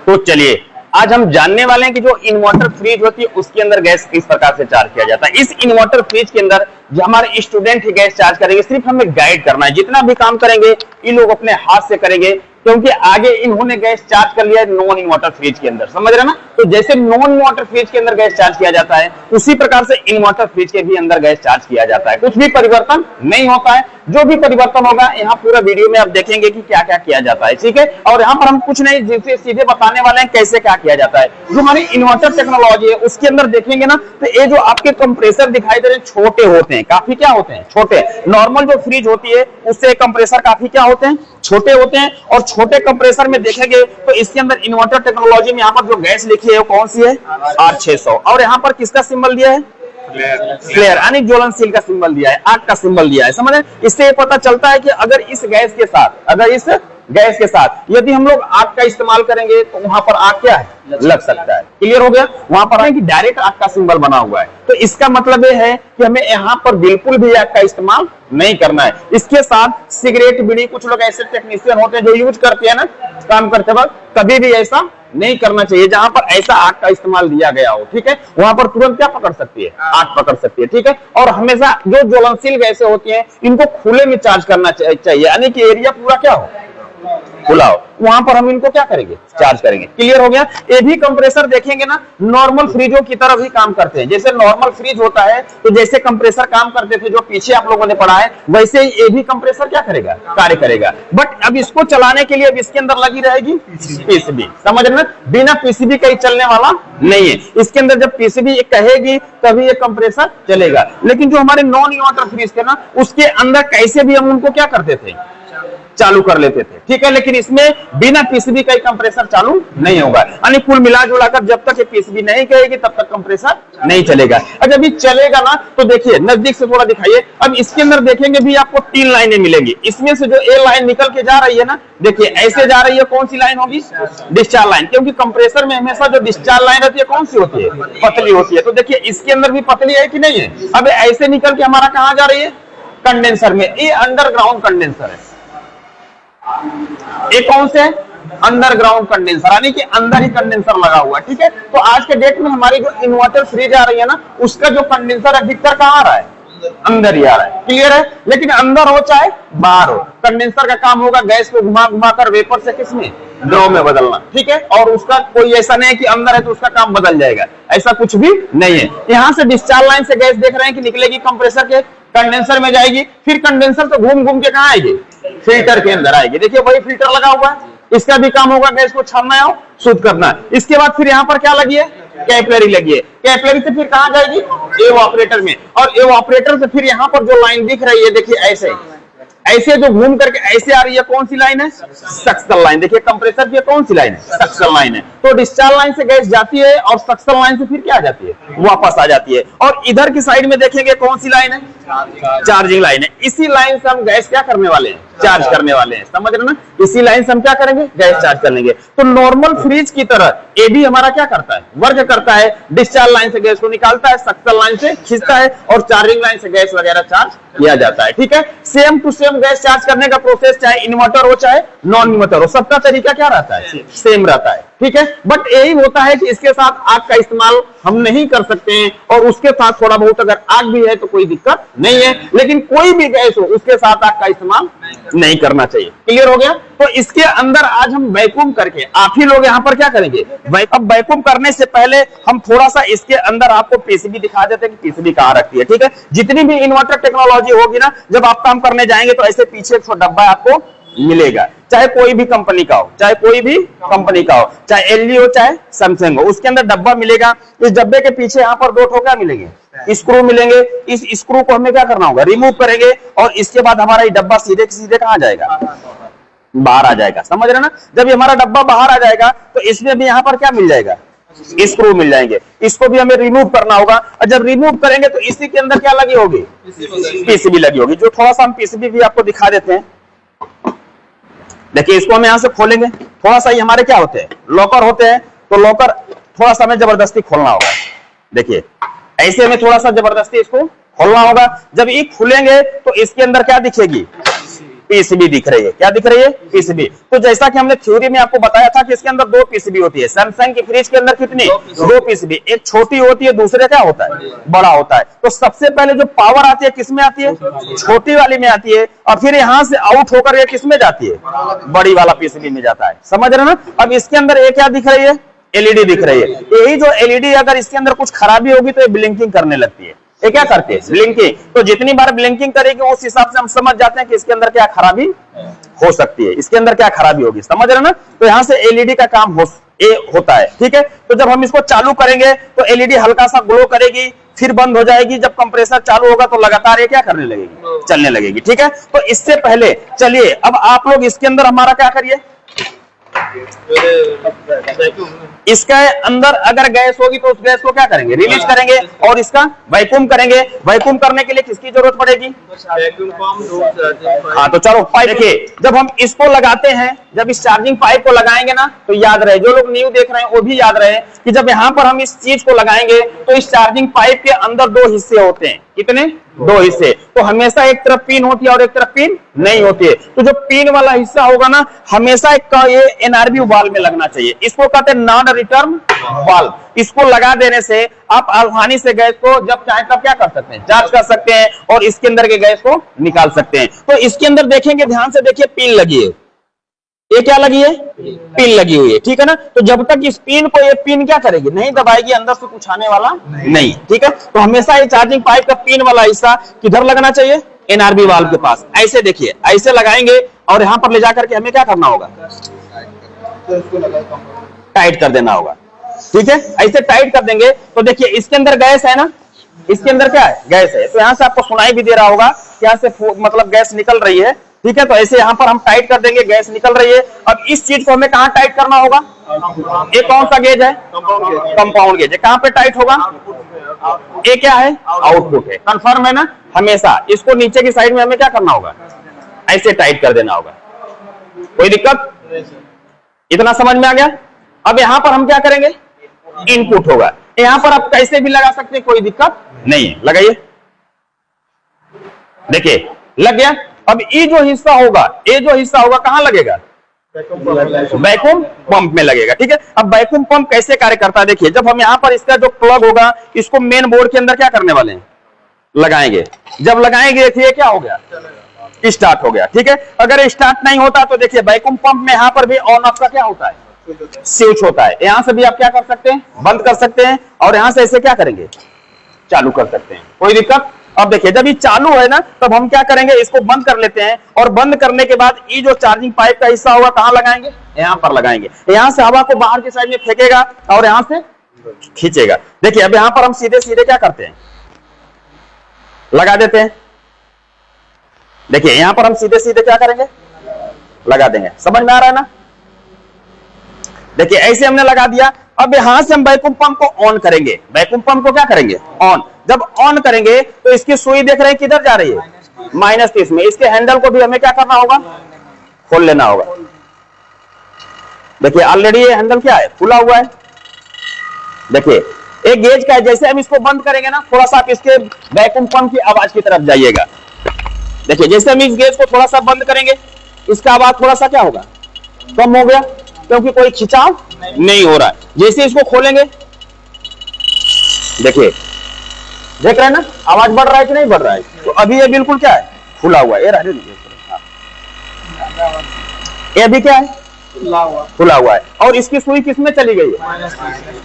तो चलिए आज हम जानने वाले हैं कि जो इन्वर्टर फ्रिज होती है उसके अंदर गैस किस प्रकार से चार्ज किया जाता है। इस इन्वर्टर फ्रिज के अंदर जो हमारे स्टूडेंट ही गैस चार्ज करेंगे, सिर्फ हमें गाइड करना है। जितना भी काम करेंगे ये लोग अपने हाथ से करेंगे, क्योंकि आगे इन्होंने गैस चार्ज कर लिया है नॉन इन्वर्टर फ्रिज के अंदर, समझ रहे ना। तो जैसे नॉन इन्वर्टर फ्रिज के अंदर गैस चार्ज किया जाता है, उसी प्रकार से इन्वर्टर फ्रिज के भी अंदर गैस चार्ज किया जाता है। कुछ भी परिवर्तन नहीं होता है, जो भी परिवर्तन होगा यहाँ पूरा वीडियो में आप देखेंगे कि क्या क्या किया जाता है, ठीक है। और यहाँ पर हम कुछ नहीं, जिसे सीधे बताने वाले हैं कैसे क्या किया जाता है। जो हमारी इन्वर्टर टेक्नोलॉजी है उसके अंदर देखेंगे ना, तो ये जो आपके कंप्रेसर दिखाई दे रहे हैं छोटे होते हैं, काफी क्या होते हैं, छोटे। नॉर्मल जो फ्रिज होती है उससे कंप्रेसर काफी क्या होते हैं, छोटे होते हैं। और छोटे कंप्रेसर में देखेंगे तो इसके अंदर इन्वर्टर टेक्नोलॉजी में यहाँ पर जो गैस लिखी है वो कौन सी है, R600। और यहाँ पर किसका सिंबल दिया है, फ्लेयर यानी ज्वलनशील का सिंबल दिया है, आग का सिंबल दिया है, समझ रहे। इससे ये पता चलता है कि अगर इस गैस के साथ यदि हम लोग आग का इस्तेमाल करेंगे तो वहां पर आग क्या है, लग सकता है। क्लियर हो गया। वहां पर है कि डायरेक्ट आग का सिंबल बना हुआ है, तो इसका मतलब ये है कि हमें यहाँ पर बिल्कुल भी आग का इस्तेमाल नहीं करना है। इसके साथ सिगरेट, बीड़ी, कुछ लोग ऐसे टेक्नीशियन होते हैं जो यूज करते हैं ना काम करते वक्त, कभी भी ऐसा नहीं करना चाहिए। जहां पर ऐसा आग का इस्तेमाल दिया गया हो, ठीक है, वहां पर तुरंत क्या पकड़ सकती है, आग पकड़ सकती है, ठीक है। और हमेशा जो ज्वलनशील गैसें होती हैं इनको खुले में चार्ज करना चाहिए, यानी कि एरिया पूरा क्या हो, खुला हो, वहां पर हम इनको क्या करेंगे, चार्ज करेंगे। क्लियर हो गया। ये भी कंप्रेसर देखेंगे ना नॉर्मल फ्रिजों की तरह भी काम करते हैं। जैसे नॉर्मल फ्रिज होता है तो जैसे कंप्रेसर काम करते थे जो पीछे आप लोगों ने पढ़ा है, वैसे ही ये भी कंप्रेसर क्या करेगा, कार्य करेगा। बट अब इसको चलाने के लिए अब इसके अंदर लगी रहेगी पीसीबी, समझ रहे ना। बिना पीसीबी का चलने वाला नहीं है। इसके अंदर जब पीसीबी कहेगी तभी ये कंप्रेसर चलेगा। लेकिन जो हमारे नॉन इन्वर्टर फ्रिज थे ना, उसके अंदर कैसे भी हम उनको क्या करते थे, चालू कर लेते थे, ठीक है। लेकिन इसमें बिना पीसीबी का कंप्रेसर चालू नहीं होगा। यानी कुल मिला जुलाकर जब तक ये पीसीबी नहीं कहेगी तब तक कंप्रेसर नहीं चलेगा। और जब ये चलेगा ना तो देखिए, नजदीक से थोड़ा दिखाइए। अब इसके अंदर देखेंगे भी आपको 3 लाइनें मिलेंगी। इसमें से जो ए लाइन निकल के जा रही है ना, देखिए ऐसे जा रही है, कौन सी लाइन होगी, डिस्चार्ज लाइन। क्योंकि कंप्रेसर में हमेशा जो डिस्चार्ज लाइन रहती है कौन सी होती है, पतली होती है। तो देखिए इसके अंदर भी पतली है कि नहीं है। अब ऐसे निकल के हमारा कहां जा रही है, कंडेंसर में। ये अंडरग्राउंड कंडेंसर है। ये कौन से, अंडरग्राउंड कंडेंसर, यानी कि अंदर ही कंडेंसर लगा हुआ है, ठीक है। तो आज के डेट में हमारी जो इन्वर्टर फ्रिज आ रही है ना, उसका जो कंडेंसर अधिकतर कहां आ रहा है, अंदर ही आ रहा है। क्लियर है। लेकिन अंदर हो चाहे बाहर हो, कंडेंसर का काम होगा गैस को घुमा घुमा कर वेपर से किसमें, द्रव में बदलना, ठीक है। और उसका कोई ऐसा नहीं है कि अंदर है तो उसका काम बदल जाएगा, ऐसा कुछ भी नहीं है। यहां से डिस्चार्ज लाइन से गैस देख रहे हैं कि निकलेगी कंप्रेसर के, कंडेंसर में जाएगी, फिर कंडेंसर से घूम घूम के कहां आएगी, फिल्टर के अंदर आएगी। देखिए वही फिल्टर लगा हुआ है, इसका भी काम होगा गैस को छानना है, शुद्ध करना है। इसके बाद फिर यहाँ पर क्या लगी है, कैपिलरी लगी है। कैपिलरी से फिर कहां जाएगी, एवापोरेटर में। और एवापोरेटर से फिर यहाँ पर जो लाइन दिख रही है, देखिए ऐसे ऐसे जो घूम करके ऐसे आ रही है, कौन सी लाइन है, सक्शन लाइन। देखिए कंप्रेसर की कौन सी लाइन है, सक्शन लाइन है। तो डिस्चार्ज लाइन से गैस जाती है और सक्शन लाइन से फिर क्या आ जाती है, वापस आ जाती है। और इधर की साइड में देखेंगे कौन सी लाइन है, चार्जिंग लाइन है। इसी लाइन से हम गैस क्या करने वाले हैं, चार्ज करने वाले हैं, समझ रहे ना। इसी लाइन से हम क्या करेंगे, गैस चार्ज कर लेंगे। तो नॉर्मल फ्रिज की तरह ये भी हमारा क्या करता है, वर्क करता है। डिस्चार्ज लाइन से गैस को निकालता है, सक्शन लाइन से खींचता है और चार्जिंग लाइन से गैस वगैरह चार्ज किया जाता है, ठीक है। Same to same gas charge करने का प्रोसेस चाहे इन्वर्टर हो चाहे नॉन इन्वर्टर हो, सबका तरीका क्या रहता है, सेम रहता है, ठीक है। बट यही होता है कि इसके साथ आग का इस्तेमाल हम नहीं कर सकते हैं, और उसके साथ थोड़ा बहुत अगर आग भी है तो कोई दिक्कत नहीं है। लेकिन कोई भी गैस हो उसके साथ आग का इस्तेमाल नहीं करना चाहिए। क्लियर हो गया। तो इसके अंदर आज हम वैक्यूम करके, आप ही लोग यहाँ पर क्या करेंगे, अब वैक्यूम करने से पहले हम थोड़ा सा इसके अंदर आपको पीसीबी दिखा देते हैं कि पीसीबी कहाँ रखती है, ठीक है। जितनी भी इन्वर्टर टेक्नोलॉजी होगी ना, जब आप काम करने जाएंगे तो ऐसे पीछे एक डब्बा आपको मिलेगा, चाहे कोई भी कंपनी का हो, चाहे कोई भी कंपनी का हो, चाहे एलजी हो चाहे सैमसंग हो, उसके अंदर डब्बा मिलेगा। इस डब्बे के पीछे यहाँ पर 2 क्या मिलेंगे, स्क्रू मिलेंगे। इस स्क्रू को हमें क्या करना होगा, रिमूव करेंगे, और इसके बाद हमारा ये डब्बा सीधे सीधे कहाँ जाएगा, बाहर आ जाएगा, समझ रहे ना। जब ये हमारा डब्बा बाहर आ जाएगा तो इसमें भी यहाँ पर क्या मिल जाएगा, स्क्रू मिल जाएंगे। इसको भी हमें रिमूव करना होगा, और जब रिमूव करेंगे तो इसी के अंदर क्या लगी होगी, पीसीबी लगी होगी। जो थोड़ा सा हम पीसीबी भी आपको दिखा देते हैं। देखिए इसको हम यहां से खोलेंगे, थोड़ा सा ये हमारे क्या होते हैं, लॉकर होते हैं। तो लॉकर थोड़ा सा हमें जबरदस्ती खोलना होगा। देखिए ऐसे में थोड़ा सा जबरदस्ती इसको खोलना होगा। जब ये खुलेंगे तो इसके अंदर क्या दिखेगी, पीसीबी दिख रही है। क्या दिख रही है? पीसीबी। तो जैसा कि हमने थ्योरी में आपको बताया था कि इसके अंदर 2 पीसीबी होती है। सैमसंग की फ्रिज के अंदर कितनी? 2 पीसीबी। एक छोटी होती है, दूसरे क्या होता है? बड़ा होता है। तो सबसे पहले जो पावर आती है किसमें आती है? छोटी वाली में आती है, और फिर यहां से आउट होकर ये किसमें जाती है? बड़ी वाला पीसीबी में जाता है। समझ रहे ना? अब इसके अंदर ये क्या दिख रही है? एलईडी दिख रही है। यही जो एलईडी अगर इसके अंदर कुछ खराबी होगी तो ये ब्लिंकिंग करने लगती है। ये क्या करती है? ब्लिंकिंग। तो जितनी बार ब्लिंकिंग करेगी उस हिसाब से हम समझ जाते हैं कि इसके अंदर क्या खराबी हो सकती है, इसके अंदर क्या खराबी होगी। समझ रहे ना? तो यहां से एलईडी का काम होता है। ठीक है, तो जब हम इसको चालू करेंगे तो एलईडी हल्का सा ग्लो करेगी, फिर बंद हो जाएगी। जब कंप्रेसर चालू होगा तो लगातार ये क्या करने लगेगी? चलने लगेगी। ठीक है, तो इससे पहले चलिए अब आप लोग इसके अंदर हमारा क्या करिए, इसके अंदर अगर गैस होगी तो उस गैस को क्या करेंगे? रिलीज करेंगे, और इसका वैक्यूम करेंगे। वैक्यूम करने के लिए किसकी जरूरत पड़ेगी? हाँ, तो चलो पाइप देखिए, जब हम इसको लगाते हैं, जब इस चार्जिंग पाइप को लगाएंगे ना, तो याद रहे, जो लोग न्यू देख रहे हैं वो भी याद रहे कि जब यहां पर हम इस चीज को लगाएंगे तो इस चार्जिंग पाइप के अंदर 2 हिस्से होते हैं। कितने? 2 हिस्से। तो हमेशा एक तरफ पिन होती है और एक तरफ पिन नहीं होती है। तो जो पिन वाला हिस्सा होगा ना, हमेशा ये एनआरबी वाल्व में लगना चाहिए। इसको कहते हैं नॉन रिटर्न वाल्व। इसको लगा देने से आप आसानी से गैस को जब चाहे तब क्या कर सकते हैं? जांच कर सकते हैं और इसके अंदर के गैस को निकाल सकते हैं। तो इसके अंदर देखेंगे, ध्यान से देखिए, पिन लगी है। ये क्या लगी है? पिन लगी हुई है। ठीक है ना? तो जब तक इस पिन को ये पिन क्या करेगी? नहीं दबाएगी, अंदर से कुछ आने वाला नहीं। ठीक है, तो हमेशा ये चार्जिंग पाइप का पिन वाला हिस्सा किधर लगना चाहिए? एनआरबी वाल्व के पास। ऐसे देखिए, ऐसे लगाएंगे और यहां पर ले जाकर के हमें क्या करना होगा? टाइट कर देना होगा। ठीक है, ऐसे टाइट कर देंगे तो देखिए इसके अंदर गैस है ना, इसके अंदर क्या है? गैस है। तो यहां से आपको सुनाई भी दे रहा होगा, यहां से मतलब गैस निकल रही है। ठीक है, तो ऐसे यहां पर हम टाइट कर देंगे, गैस निकल रही है। अब इस चीज को हमें कहां टाइट करना होगा? ये कौन सा गेज है? कंपाउंड गेज है। कहां पे टाइट होगा? ये क्या है? आउटपुट है। कंफर्म है ना? हमेशा इसको नीचे की साइड में हमें क्या करना होगा? ऐसे टाइट कर देना होगा। कोई दिक्कत? इतना समझ में आ गया? अब यहां पर हम क्या करेंगे? इनपुट होगा। यहां पर आप कैसे भी लगा सकते हैं, कोई दिक्कत नहीं है। लगाइए, देखिए लग गया। अब ये जो हिस्सा होगा कहां लगेगा? वैक्यूम पंप में लगेगा। ठीक है, अब वैक्यूम पंप कैसे कार्य करता है देखिए, जब हम यहां पर इसका जो प्लग होगा इसको मेन बोर्ड के अंदर क्या करने वाले हैं? लगाएंगे। जब लगाएंगे देखिए क्या हो गया? स्टार्ट हो गया। ठीक है, अगर स्टार्ट नहीं होता तो देखिए वैक्यूम पंप में यहां पर भी ऑन ऑफ का क्या होता है? स्विच होता है। यहां से भी आप क्या कर सकते हैं? बंद कर सकते हैं, और यहां से ऐसे क्या करेंगे? चालू कर सकते हैं। कोई दिक्कत? अब देखिए, जब ये चालू है ना, तब हम क्या करेंगे? इसको बंद कर लेते हैं, और बंद करने के बाद ये जो चार्जिंग पाइप का हिस्सा होगा कहां लगाएंगे? यहां पर लगाएंगे। यहां से हवा को बाहर की साइड में फेंकेगा और यहां से खींचेगा। देखिए अब यहां पर हम सीधे सीधे क्या करते हैं? लगा देते हैं। देखिए यहां पर हम सीधे सीधे क्या करेंगे? लगा देंगे। समझ में आ रहा है ना? देखिए ऐसे हमने लगा दिया। अब यहां से हम वैक्यूम पंप को ऑन करेंगे। वैक्यूम पंप को क्या करेंगे? ऑन। जब ऑन करेंगे तो इसकी सुई देख रहे हैं किधर जा रही है? -30 में। इसके हैंडल को भी हमें क्या करना होगा? खोल लेना होगा। देखिए ऑलरेडी ये हैंडल क्या है? खुला हुआ है। देखिए एक गेज का है। जैसे हम इसको बंद करेंगे ना, थोड़ा सा आप इसके वैक्यूम पंप की आवाज की तरफ जाइएगा। देखिए जैसे हम इस गेज को थोड़ा सा बंद करेंगे, इसका आवाज थोड़ा सा क्या होगा? कम हो गया, क्योंकि कोई खिंचाव नहीं हो रहा है। जैसे इसको खोलेंगे, देखिए देख रहे हैं ना, आवाज बढ़ रहा है कि नहीं बढ़ रहा है? तो अभी ये बिल्कुल क्या है? खुला हुआ है। ये अभी क्या है? खुला हुआ है। और इसकी सुई किसमें चली गई है?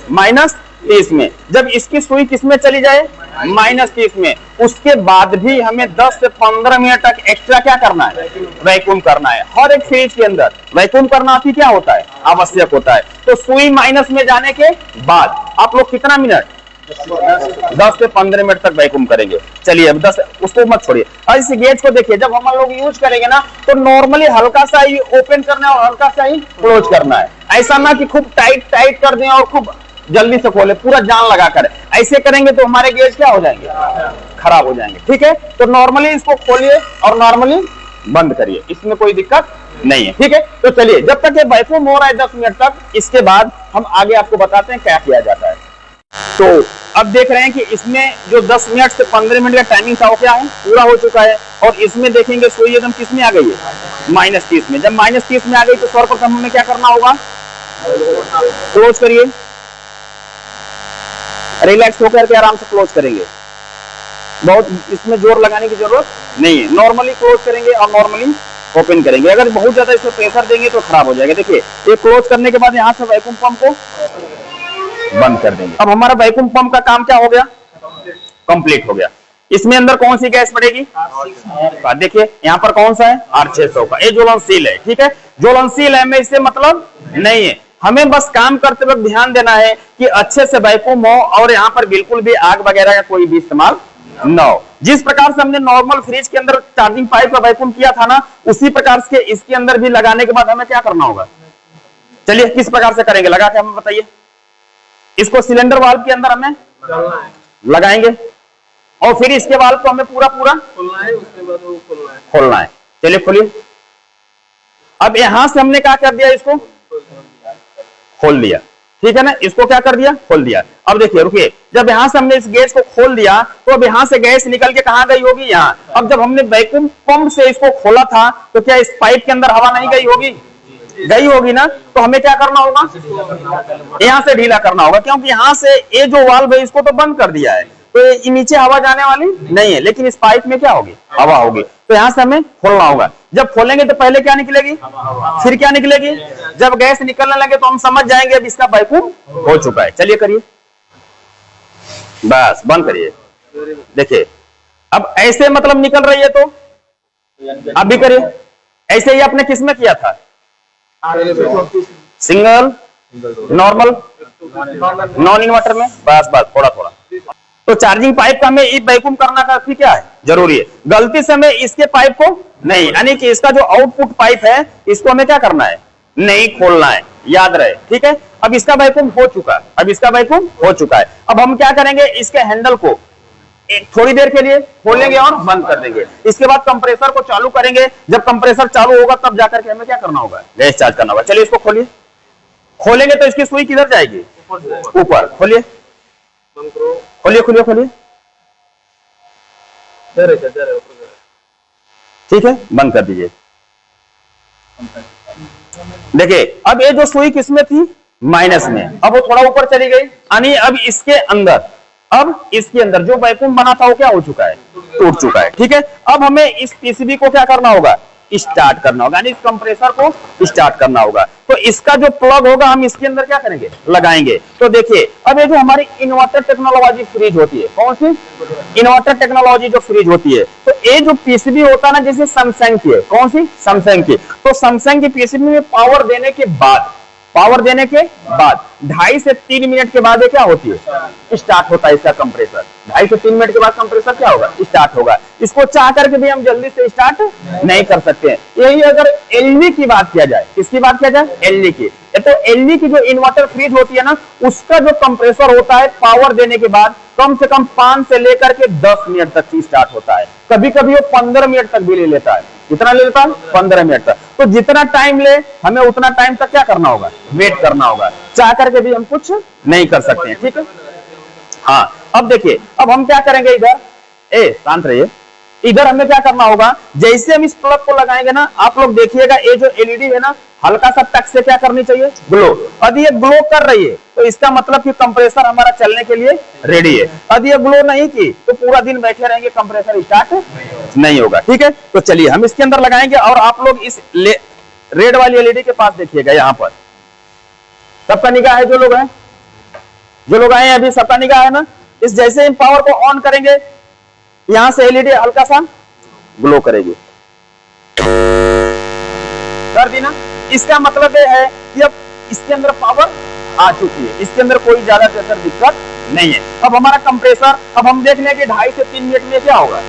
-30 में। जब इसकी सुई किसमें चली जाए? -30 में। उसके बाद भी हमें 10 से 15 मिनट तक एक्स्ट्रा क्या करना है? वैक्यूम करना है। हर एक फ्रिज के अंदर वैक्यूम करना भी क्या होता है? आवश्यक होता है। तो सुई माइनस में जाने के बाद आप लोग कितना मिनट? 10 से 15 मिनट तक वैक्यूम करेंगे। चलिए अब 10, उसको मत छोड़िए। और इस गेज को देखिए, जब हम लोग यूज करेंगे ना, तो नॉर्मली हल्का सा ही ओपन करना है और हल्का सा ही क्लोज करना है। ऐसा ना कि खूब टाइट कर दें और खूब जल्दी से खोले, पूरा जान लगा कर। ऐसे करेंगे तो हमारे गेज क्या हो जाएंगे? खराब हो जाएंगे। ठीक है, तो नॉर्मली इसको खोलिए और नॉर्मली बंद करिए, इसमें कोई दिक्कत नहीं है। ठीक है, तो चलिए जब तक ये वैक्यूम हो रहा है 10 मिनट तक, इसके बाद हम आगे आपको बताते हैं क्या किया जाता है। तो अब देख रहे हैं कि इसमें जो 10 मिनट से 15 मिनट का टाइमिंग था वो क्या है, पूरा हो चुका है। और इसमें देखेंगे सुई एकदम किस में आ गई है, -30 में। जब -30 में आ गई तो सर्वप्रथम हमें क्या करना होगा, क्लोज करिए, रिलैक्स होकर के आराम से क्लोज करेंगे, बहुत इसमें जोर लगाने की जरूरत नहीं है। नॉर्मली क्लोज करेंगे और नॉर्मली ओपन करेंगे। अगर बहुत ज्यादा इसमें प्रेशर देंगे तो खराब हो जाएगा। देखिए ये क्लोज करने के बाद यहाँ से वैक्यूम पंप को बंद कर देंगे। अब हमारा वैक्यूम पंप का काम क्या हो गया, कंप्लीट हो गया। इसमें अंदर कौन सी गैस पड़ेगी, देखिए यहाँ पर कौन सा है, R600 का। ये ज्वलनशील है, ठीक है, ज्वलनशील है, में इससे मतलब नहीं है। हमें बस काम करते वक्त ध्यान देना है कि अच्छे से वैक्यूम हो और यहाँ पर बिल्कुल भी आग वगैरह का कोई भी इस्तेमाल न हो। जिस प्रकार से हमने नॉर्मल फ्रिज के अंदर चार्जिंग पाइप का वैक्यूम किया था ना, उसी प्रकार से इसके अंदर भी लगाने के बाद हमें क्या करना होगा, चलिए किस प्रकार से करेंगे, लगा के हमें बताइए। इसको सिलेंडर वाल्व के अंदर हमें लगाएंगे और फिर इसके वाल्व को हमें पूरा खोलना है, उसके बाद वो खोलना है। चलिए खोलिए। अब यहां से हमने क्या कर दिया, इसको खोल दिया, ठीक है ना, इसको क्या कर दिया, खोल दिया। अब देखिए रुकिए, जब यहां से हमने इस गैस को खोल दिया तो अब यहां से गैस निकल के कहां गई होगी, यहां। अब जब हमने वैक्यूम पंप से इसको खोला था तो क्या इस पाइप के अंदर हवा नहीं गई होगी, गई होगी ना। तो हमें क्या करना होगा, यहां से ढीला करना होगा, क्योंकि यहां से ये जो वाल्व है इसको तो बंद कर दिया है, तो ये नीचे हवा जाने वाली नहीं है, लेकिन इस पाइप में क्या होगी, हवा होगी। तो यहां से हमें खोलना होगा। जब खोलेंगे तो पहले क्या निकलेगी, फिर क्या निकलेगी, जब गैस निकलने लगे तो हम समझ जाएंगे अब इसका वैक्यूम हो चुका है। चलिए करिए, बस बंद करिए। देखिए अब ऐसे मतलब निकल रही है, तो आप भी करिए ऐसे ही। आपने किसमें किया था, सिंगल, नॉर्मल, नॉन इन्वर्टर में, बस बस थोड़ा थोड़ा। तो चार्जिंग पाइप का हमें वैक्यूम करना का क्या है, जरूरी है। गलती से हमें इसके पाइप को नहीं, यानी कि इसका जो आउटपुट पाइप है इसको हमें क्या करना है, नहीं खोलना है, याद रहे, ठीक है। अब इसका वैक्यूम हो चुका है, अब इसका वैक्यूम हो चुका है। अब हम क्या करेंगे, इसके हैंडल को थोड़ी देर के लिए खोलेंगे और बंद कर देंगे। इसके बाद कंप्रेसर को चालू करेंगे। जब कंप्रेसर चालू होगा तब जाकर के हमें क्या करना होगा, गैस चार्ज करना होगा। चलिए इसको खोलिए। खोलेंगे तो इसकी सुई किधर जाएगी, ऊपर। खोलिए खोलिए खोलिए खोलिए, ठीक है, बंद कर दीजिए। देखिए अब ये जो सुई किसमें थी, माइनस में, अब वो थोड़ा ऊपर चली गई, यानी अब इसके अंदर, अब इसके अंदर जो वैक्यूम बना था वो क्या हो चुका है, टूट चुका है, ठीक है। अब हमें इस पीसीबी को क्या करना होगा, स्टार्ट करना होगा, यानी इस कंप्रेसर को स्टार्ट करना होगा। तो इसका जो प्लग होगा हम इसके अंदर क्या करेंगे, लगाएंगे। तो देखिए अब ये जो हमारी इन्वर्टर टेक्नोलॉजी फ्रिज होती है, कौन सी इन्वर्टर टेक्नोलॉजी जो फ्रिज होती है, तो ये जो पीसीबी होता है ना, जैसे सैमसंग की है, कौन सी, सैमसंग की। तो सैमसंग की पीसीबी में पावर देने के बाद 2.5 से 3 मिनट के बाद ये क्या होती है, स्टार्ट होता है इसका कंप्रेसर। 2.5 से 3 मिनट के बाद कंप्रेसर क्या होगा, स्टार्ट होगा। इसको चाह करके भी हम जल्दी से स्टार्ट नहीं कर सकते हैं। यही अगर एलजी की बात किया जाए, किसकी बात किया जाए, एलजी की, तो एलजी की जो इन्वर्टर फ्रिज होती है ना, उसका जो कंप्रेसर होता है पावर देने के बाद कम से कम 5 से लेकर के 10 मिनट तक ही स्टार्ट होता है। कभी कभी वो 15 मिनट तक भी ले लेता है। कितना ले लेता है, 15 मिनट तक। तो जितना टाइम ले हमें उतना टाइम तक क्या करना होगा, वेट करना होगा। चाह करके भी हम कुछ नहीं कर सकते हैं, ठीक है। हाँ अब देखिए, अब हम क्या करेंगे, इधर शांत रहिए, इधर हमें क्या करना होगा, जैसे हम इस प्लग को लगाएंगे ना, आप लोग देखिएगा ये जो एलईडी है ना, हल्का सा टच से क्या करनी चाहिए, ग्लो। यदि ये ग्लो कर रही है तो इसका मतलब कि कंप्रेसर हमारा चलने के लिए रेडी है। यदि ये ग्लो नहीं की तो पूरा दिन बैठे रहेंगे, कंप्रेसर स्टार्ट नहीं होगा, ठीक है। तो चलिए हम इसके अंदर लगाएंगे और आप लोग इस रेड वाली एलईडी के पास देखिएगा, यहाँ पर सबका निगाह है, जो लोग हैं, जो लोग आए हैं अभी, सबका निगाह है ना। इस जैसे हम पावर को ऑन करेंगे, यहां से एलईडी हल्का सा ग्लो करेगी, कर दी ना। इसका मतलब ये है कि अब इसके अंदर पावर आ चुकी है, इसके अंदर कोई ज्यादा दिक्कत नहीं है। अब हमारा कंप्रेसर, अब हम देख लें कि 2.5 से 3 मिनट में क्या होगा,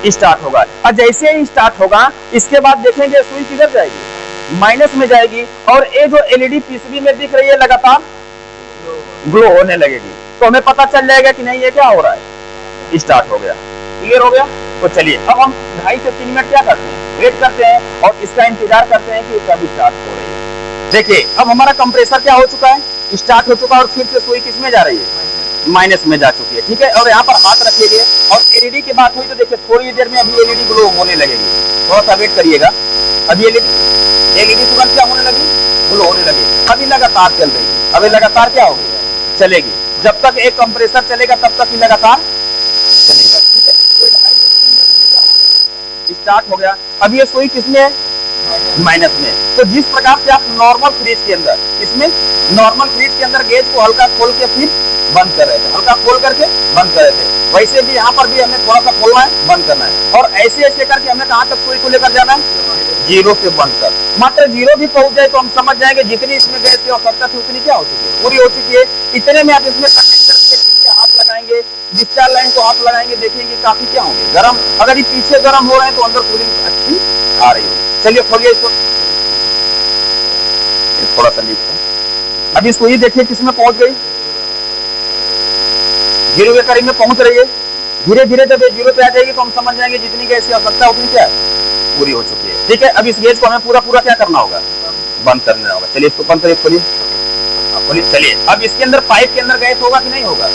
स्टार्ट होगा। और जैसे ही स्टार्ट होगा इसके बाद देखेंगे सुई किधर जाएगी, माइनस में जाएगी, और ये जो एलईडी पीसीबी में दिख रही है लगातार ग्लो होने लगेगी। तो हमें पता चल जाएगा कि नहीं ये क्या हो रहा है, स्टार्ट हो गया। क्लियर हो गया। तो चलिए अब हम 2.5 से 3 मिनट क्या करते हैं, वेट करते हैं और इसका इंतजार करते हैं कि कब स्टार्ट हो रही है। देखिए अब हमारा कंप्रेसर क्या हो चुका है, स्टार्ट हो चुका है, और फिर से सुई किसमें जा रही है, माइनस में जा चुकी है, ठीक है। और यहाँ पर हाथ रखिए और एलईडी की बात हुई तो देखिए थोड़ी देर में अभी एलईडी ग्लो होने लगेगी, थोड़ा सा वेट करिएगा। अभी एलईडी तुरंत क्या होने लगी, ग्लो होने लगी। अभी लगातार चल रही है, अभी लगातार क्या होगी, चलेगी। जब तक एक कंप्रेसर चलेगा तब तक ही लगातार चलेगा, ठीक है। स्टार्ट हो गया। अब ये सुई किसमें है, माइनस में। तो जिस प्रकार से आप नॉर्मल फ्रीज के अंदर, इसमें नॉर्मल फ्रीज के अंदर गेज को हल्का खोल के फिर बंद कर रहे थे, हल्का खोल करके बंद कर रहे थे, वैसे भी यहाँ पर भी हमें थोड़ा सा खोलना है, बंद करना है। और ऐसे ऐसे करके हमें कहाँ तक सुई को लेकर जाना है, जीरो से बंद कर। मात्र जीरो भी पहुंच जाए तो हम समझ जाएंगे जितनी इसमें गैस की आवश्यकता थी उतनी क्या हो चुकी है, पूरी हो चुकी है। इतने में आप इसमें हाथ लगाएंगे, डिस्चार्ज लाइन को हाथ लगाएंगे, देखेंगे काफी क्या होंगे, गर्म। अगर ये पीछे गर्म हो रहे हैं तो अंदर कूलिंग अच्छी आ रही होगी। चलिए खोलिए इसको, थोड़ा सा लीक है। अब इसको ये देखिए किसमें पहुंच गई, जीरो के करीब में पहुंच रही है। धीरे धीरे जब ये जीरो पे आ जाएगी तो हम समझ जाएंगे जितनी गैस की आवश्यकता उतनी क्या है, पूरी हो चुकी है, ठीक है। अब इस गेज को हमें पूरा पूरा क्या करना होगा, बंद करना होगा। चलिए इसको बंद करिए, खोलिए, खोलिए। चलिए अब इसके अंदर पाइप के अंदर गैस होगा कि नहीं होगा,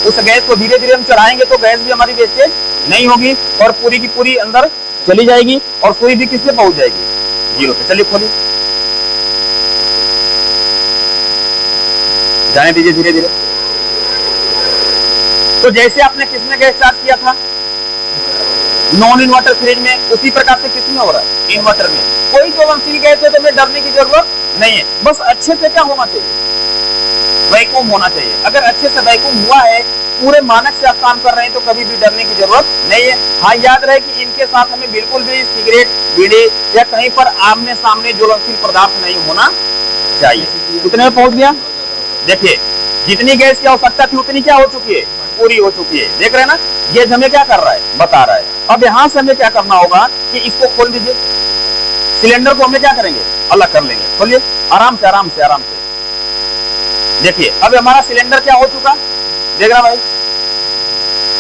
उस गैस को धीरे धीरे हम चढ़ाएंगे तो गैस भी हमारी वेस्टेज नहीं होगी और पूरी की पूरी अंदर चली जाएगी और सुई भी किससे पहुंच जाएगी, जीरो पे। चलिए खोलिए, जाने दीजिए धीरे धीरे। तो जैसे आपने किसमें गैस स्टार्ट किया था, नॉन इन्वर्टर फ्रिज में, उसी प्रकार से किसमें हो रहा है, इन्वर्टर में। कोई ज्वलनशील गैस है तो हमें डरने की जरूरत नहीं है, बस अच्छे से क्या होना चाहिए, वैक्यूम होना चाहिए। अगर अच्छे से वैक्यूम हुआ है, पूरे मानक से आप काम कर रहे हैं तो कभी भी डरने की जरूरत नहीं है। हाँ, याद रहे कि इनके साथ हमें बिल्कुल भी सिगरेट, बीड़ी या कहीं पर आमने सामने ज्वलनशील पदार्थ नहीं होना चाहिए। कितने में पहुंच गया, देखिए जितनी गैस की आवश्यकता थी उतनी क्या हो चुकी है, पूरी हो चुकी है। देख रहे हैं ना, ये हमें क्या कर रहा है, बता रहा है। अब यहाँ से हमें क्या करना होगा कि इसको खोल दीजिए, सिलेंडर को हमें क्या करेंगे, अलग कर लेंगे। खोलिए आराम से, आराम से, आराम से। देखिए अब हमारा सिलेंडर क्या हो चुका, देख रहा भाई,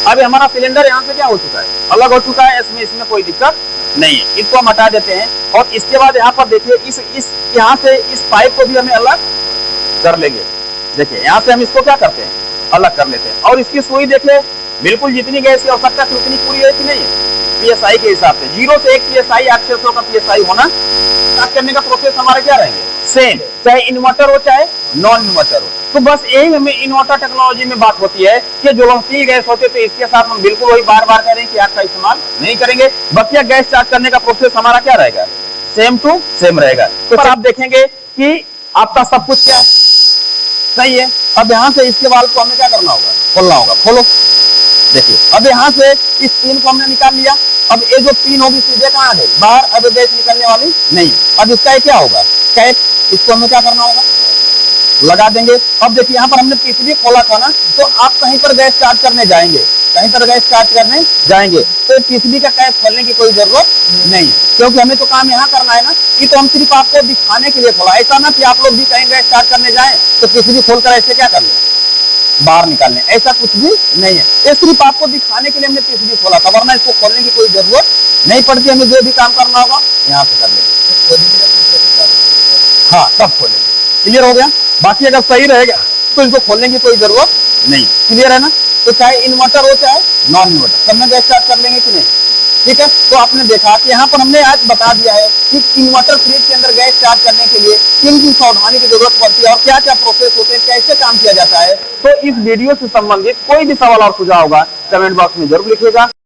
अब हमारा सिलेंडर यहाँ से क्या हो चुका है, अलग हो चुका है। इसमें कोई दिक्कत नहीं है, इसको हम हटा देते हैं। और इसके बाद यहाँ पर देखिए इस यहाँ से इस पाइप को भी हमें अलग कर लेंगे। देखिए यहाँ से हम इसको क्या करते हैं, अलग कर लेते हैं। और इसकी सुई देखिए बिल्कुल जितनी गैस की आवश्यकता थी उतनी पूरी है कि नहीं है, पीएसआई के हिसाब से। 0 से 1 पीएसआई, 800 का पीएसआई होना। स्टार्ट करने का प्रोसेस हमारे क्या रहेंगे, सेम, चाहे इन्वर्टर हो चाहे नॉन इन्वर्टर हो। तो बस यही हमें इन्वर्टर टेक्नोलॉजी में बात होती है कि ज्वलनशील गैस होते तो इसके साथ हम बिल्कुल वही बार बार करें कि आग का इस्तेमाल नहीं करेंगे। बकिया गैस स्टार्ट करने का प्रोसेस हमारा क्या रहेगा, सेम टू सेम रहेगा। तो आप देखेंगे कि आपका सब कुछ क्या सही है। अब यहाँ से इसके वाल्व को हमें क्या करना होगा, खोलना होगा। खोलो, देखिए अब यहाँ से इस पिन को हमने निकाल लिया। अब ये जो पिन होगी सीधे कहाँ गई, बाहर, अब गैस निकलने वाली नहीं। अब इसका क्या होगा, कैप, इसको हमें क्या करना होगा, लगा देंगे। अब देखिए यहाँ पर हमने पीसीबी खोला था ना, तो आप कहीं पर गैस स्टार्ट करने जाएंगे, कहीं पर गैस स्टार्ट करने जाएंगे तो पीसीबी का कैप खोलने की कोई जरूरत नहीं, क्योंकि हमें तो काम यहाँ करना है ना। ये तो हम सिर्फ आपको दिखाने के लिए खोला, ऐसा ना कि आप लोग भी कहीं गैस स्टार्ट करने जाएं तो पीसीबी खोलकर ऐसे क्या कर लें, बाहर निकालने, ऐसा कुछ भी नहीं है। ये सिर्फ आपको दिखाने के लिए हमने पीसीबी खोला था, वरना इसको खोलने की कोई जरूरत नहीं पड़ती। हमें जो भी काम करना होगा यहाँ से कर लेंगे। हाँ, तब खोलेंगे। क्लियर हो गया। बाकी अगर सही रहेगा तो इसको खोलने की कोई जरूरत नहीं। क्लियर है ना। तो चाहे इन्वर्टर हो चाहे नॉन इन्वर्टर, सब में गैस स्टार्ट कर लेंगे कि नहीं, ठीक है। तो आपने देखा कि यहाँ पर हमने आज बता दिया है कि इन्वर्टर फ्रिज के अंदर गैस स्टार्ट करने के लिए किन किन सावधानी की जरूरत पड़ती है और क्या क्या प्रोसेस होते हैं, कैसे काम किया जाता है। तो इस वीडियो से संबंधित कोई भी सवाल और सुझाव होगा कमेंट बॉक्स में जरूर लिखिएगा।